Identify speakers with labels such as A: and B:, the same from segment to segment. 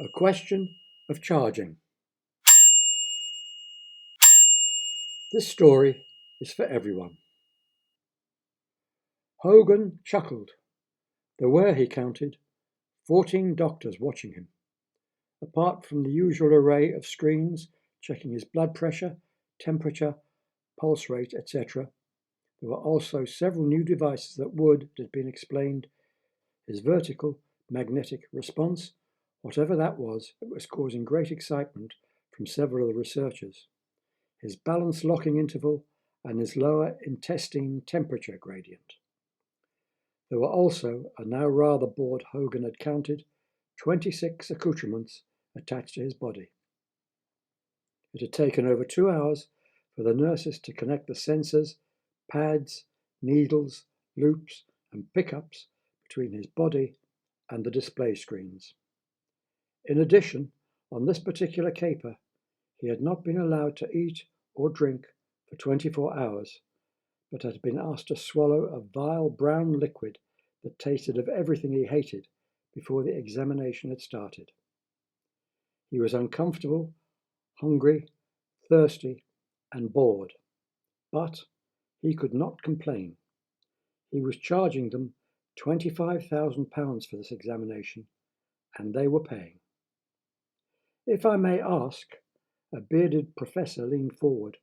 A: A question of charging. This story is for everyone. Hogan chuckled. There were, he counted, 14 doctors watching him. Apart from the usual array of screens checking his blood pressure, temperature, pulse rate, etc., there were also several new devices that would, it had been explained, his vertical magnetic response, whatever that was, it was causing great excitement from several of the researchers, his balance locking interval, and his lower intestine temperature gradient. There were also, a now rather bored Hogan had counted, 26 accoutrements attached to his body. It had taken over 2 hours for the nurses to connect the sensors, pads, needles, loops, and pickups between his body and the display screens. In addition, on this particular caper, he had not been allowed to eat or drink for 24 hours, but had been asked to swallow a vile brown liquid that tasted of everything he hated before the examination had started. He was uncomfortable, hungry, thirsty, and bored, but he could not complain. He was charging them £25,000 for this examination, and they were paying. If I may ask, a bearded professor leaned forward,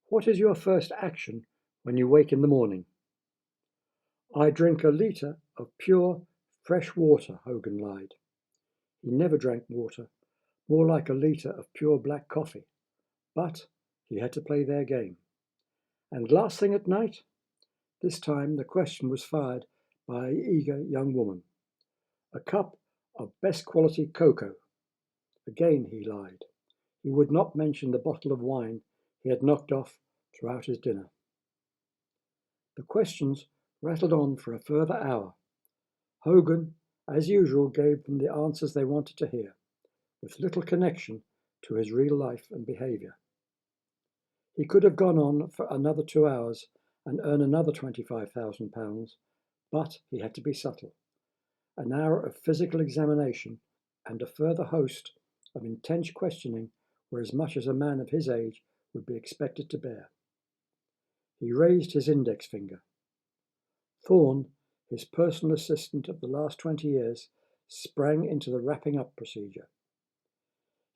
A: what is your first action when you wake in the morning? I drink a litre of pure, fresh water, Hogan lied. He never drank water, more like a litre of pure black coffee, but he had to play their game. And last thing at night? This time the question was fired by an eager young woman. A cup of best quality cocoa. Again he lied. He would not mention the bottle of wine he had knocked off throughout his dinner. The questions rattled on for a further hour. Hogan, as usual, gave them the answers they wanted to hear, with little connection to his real life and behaviour. He could have gone on for another 2 hours and earn another £25,000, but he had to be subtle. An hour of physical examination and a further host of intense questioning were as much as a man of his age would be expected to bear. He raised his index finger. Thorne, his personal assistant of the last 20 years, sprang into the wrapping up procedure.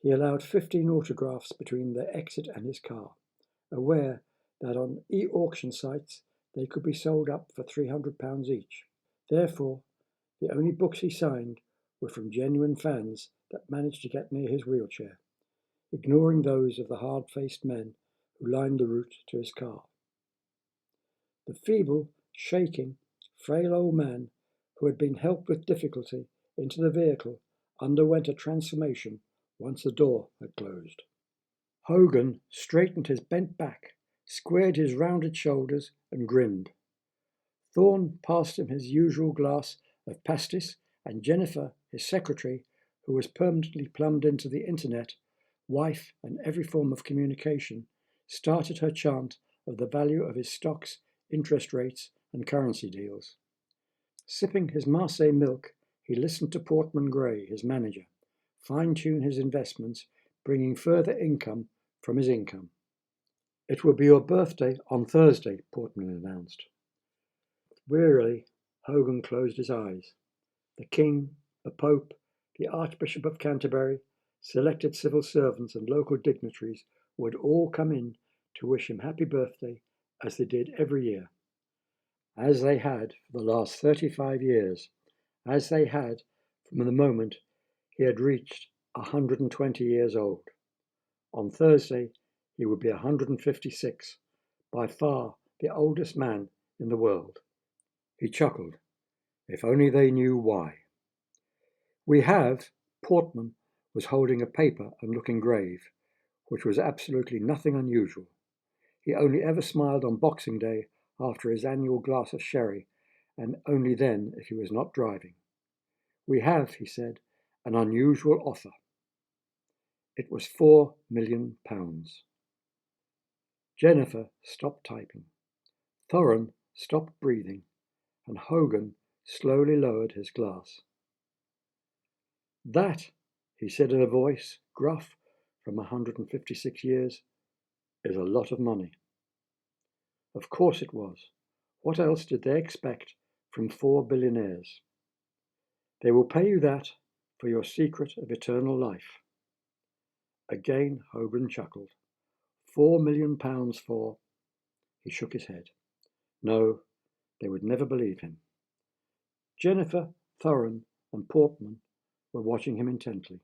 A: He allowed 15 autographs between their exit and his car, aware that on e-auction sites they could be sold up for £300 each. Therefore, the only books he signed were from genuine fans that managed to get near his wheelchair, ignoring those of the hard-faced men who lined the route to his car. The feeble, shaking, frail old man who had been helped with difficulty into the vehicle underwent a transformation once the door had closed. Hogan straightened his bent back, squared his rounded shoulders, and grinned. Thorne passed him his usual glass of pastis, and Jennifer, his secretary, who was permanently plumbed into the internet, wife, and every form of communication, started her chant of the value of his stocks, interest rates, and currency deals. Sipping his Marseille milk, he listened to Portman Gray, his manager, fine-tune his investments, bringing further income from his income. It will be your birthday on Thursday, Portman announced. Wearily, Hogan closed his eyes. The King, the Pope, the Archbishop of Canterbury, selected civil servants and local dignitaries would all come in to wish him happy birthday, as they did every year, as they had for the last 35 years, as they had from the moment he had reached 120 years old. On Thursday, he would be 156, by far the oldest man in the world. He chuckled. If only they knew why. Portman was holding a paper and looking grave, which was absolutely nothing unusual. He only ever smiled on Boxing Day after his annual glass of sherry, and only then if he was not driving. We have, he said, an unusual offer. It was £4 million. Jennifer stopped typing. Thorin stopped breathing, and Hogan slowly lowered his glass. That He said in a voice, gruff from 156 years, "is a lot of money." Of course it was. What else did they expect from 4 billionaires? "They will pay you that for your secret of eternal life." Again Hogan chuckled. £4 million for... He shook his head. No, they would never believe him. Jennifer, Thorin, and Portman were watching him intently.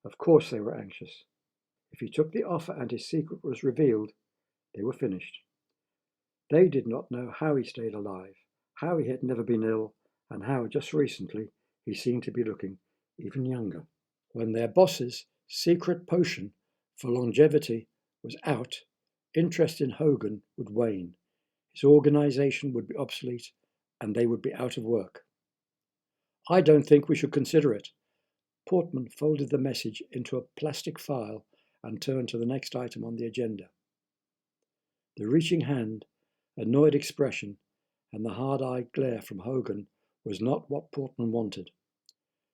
A: Of course they were anxious. If he took the offer and his secret was revealed, they were finished. They did not know how he stayed alive, how he had never been ill, and how just recently he seemed to be looking even younger. When their boss's secret potion for longevity was out, interest in Hogan would wane, his organization would be obsolete, and they would be out of work. "I don't think we should consider it." Portman folded the message into a plastic file and turned to the next item on the agenda. The reaching hand, annoyed expression, and the hard-eyed glare from Hogan was not what Portman wanted.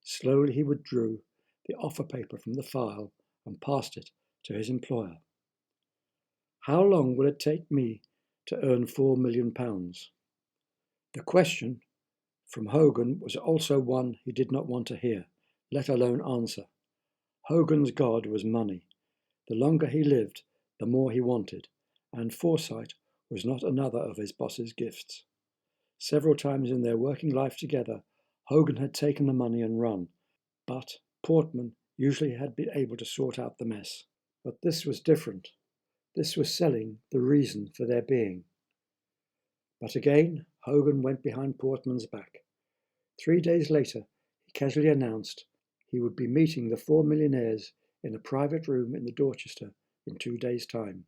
A: Slowly he withdrew the offer paper from the file and passed it to his employer. "How long will it take me to earn £4 million? The question from Hogan was also one he did not want to hear, let alone answer. Hogan's god was money. The longer he lived, the more he wanted, and foresight was not another of his boss's gifts. Several times in their working life together, Hogan had taken the money and run, but Portman usually had been able to sort out the mess. But this was different. This was selling the reason for their being. But again, Hogan went behind Portman's back. 3 days later, he casually announced he would be meeting the 4 millionaires in a private room in the Dorchester in 2 days' time.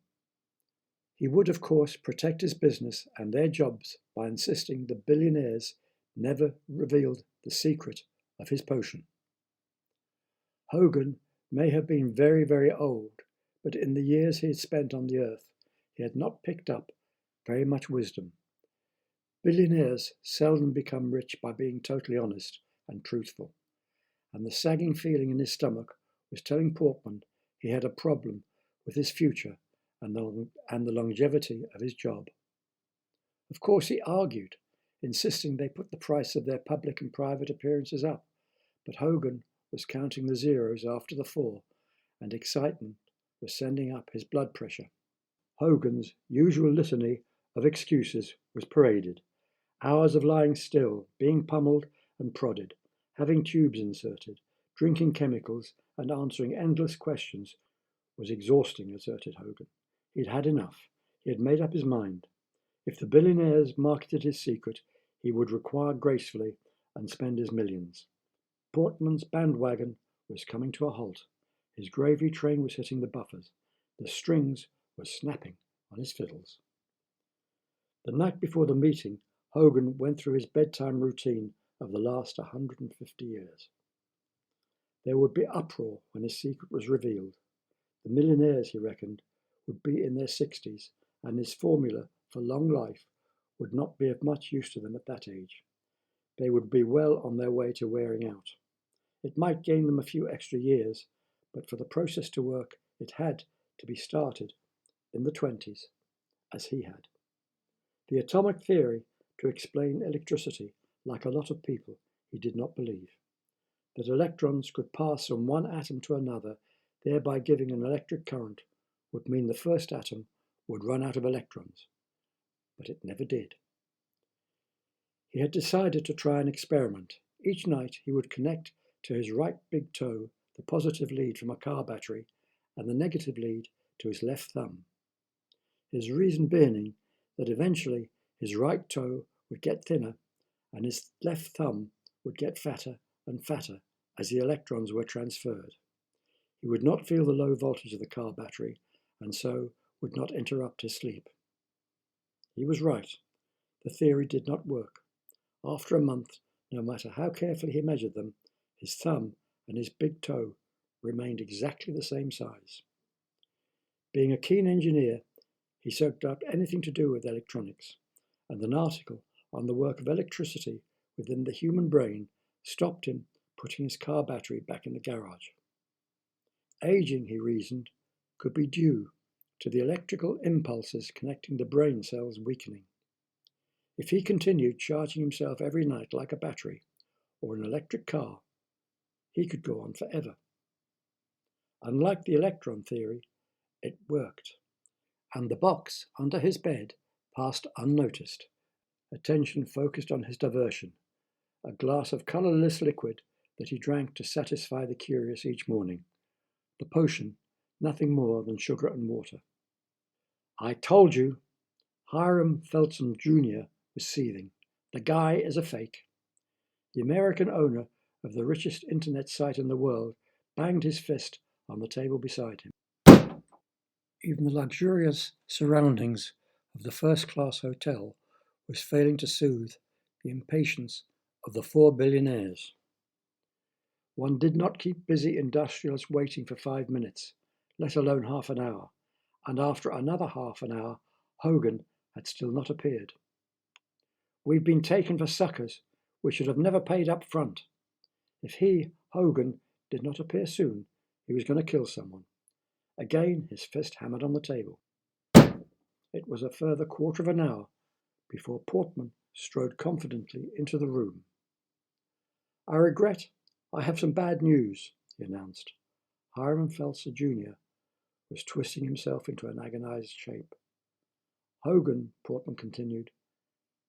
A: He would, of course, protect his business and their jobs by insisting the billionaires never revealed the secret of his potion. Hogan may have been very, very old, but in the years he had spent on the earth, he had not picked up very much wisdom. Billionaires seldom become rich by being totally honest and truthful, and the sagging feeling in his stomach was telling Portman he had a problem with his future and the longevity of his job. Of course he argued, insisting they put the price of their public and private appearances up, but Hogan was counting the zeros after the 4, and excitement was sending up his blood pressure. Hogan's usual litany of excuses was paraded. Hours of lying still, being pummeled and prodded, having tubes inserted, drinking chemicals, and answering endless questions was exhausting, asserted Hogan. He'd had enough. He had made up his mind. If the billionaires marketed his secret, he would require gracefully and spend his millions. Portman's bandwagon was coming to a halt. His gravy train was hitting the buffers. The strings were snapping on his fiddles. The night before the meeting, Hogan went through his bedtime routine of the last 150 years. There would be uproar when his secret was revealed. The millionaires, he reckoned, would be in their 60s, and his formula for long life would not be of much use to them at that age. They would be well on their way to wearing out. It might gain them a few extra years, but for the process to work, it had to be started in the 20s, as he had. The atomic theory to explain electricity, like a lot of people, he did not believe. That electrons could pass from one atom to another, thereby giving an electric current, would mean the first atom would run out of electrons. But it never did. He had decided to try an experiment. Each night he would connect to his right big toe the positive lead from a car battery and the negative lead to his left thumb. His reason being that eventually his right toe would get thinner and his left thumb would get fatter and fatter as the electrons were transferred. He would not feel the low voltage of the car battery and so would not interrupt his sleep. He was right. The theory did not work. After a month, no matter how carefully he measured them, his thumb and his big toe remained exactly the same size. Being a keen engineer, he soaked up anything to do with electronics, and an article on the work of electricity within the human brain stopped him putting his car battery back in the garage. Aging, he reasoned, could be due to the electrical impulses connecting the brain cells weakening. If he continued charging himself every night like a battery or an electric car, he could go on forever. Unlike the electron theory, it worked, and the box under his bed passed unnoticed. Attention focused on his diversion, a glass of colourless liquid that he drank to satisfy the curious each morning. The potion, nothing more than sugar and water. I told you. Hiram Felton Jr. was seething. The guy is a fake. The American owner of the richest internet site in the world banged his fist on the table beside him. Even the luxurious surroundings of the first-class hotel was failing to soothe the impatience of the 4 billionaires. One did not keep busy industrialists waiting for 5 minutes, let alone half an hour, and after another half an hour, Hogan had still not appeared. We've been taken for suckers. We should have never paid up front. If he, Hogan, did not appear soon, he was going to kill someone. Again, his fist hammered on the table. It was a further quarter of an hour before Portman strode confidently into the room. I regret I have some bad news, he announced. Hiram Felser Jr. was twisting himself into an agonized shape. Hogan, Portman continued,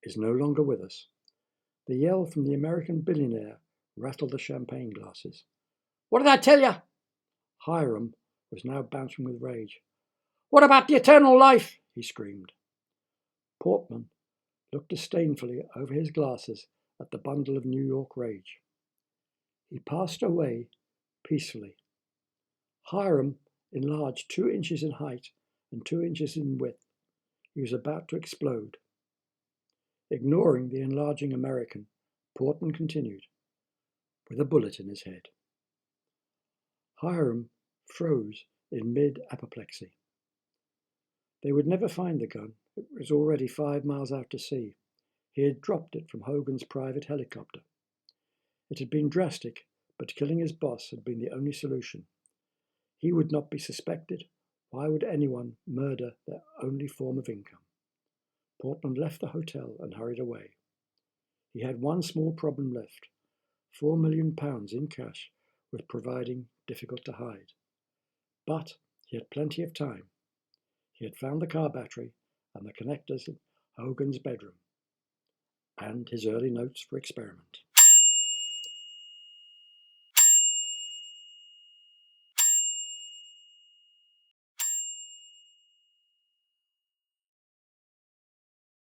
A: is no longer with us. The yell from the American billionaire rattled the champagne glasses. What did I tell you? Hiram was now bouncing with rage. What about the eternal life? He screamed. Portman looked disdainfully over his glasses at the bundle of New York rage. He passed away peacefully. Hiram enlarged 2 inches in height and 2 inches in width. He was about to explode. Ignoring the enlarging American, Portman continued, with a bullet in his head. Hiram froze in mid-apoplexy. They would never find the gun. It was already 5 miles out to sea. He had dropped it from Hogan's private helicopter. It had been drastic, but killing his boss had been the only solution. He would not be suspected. Why would anyone murder their only form of income? Portman left the hotel and hurried away. He had one small problem left. £4 million in cash was proving difficult to hide. But he had plenty of time. He had found the car battery and the connectors in Hogan's bedroom, and his early notes for experiment.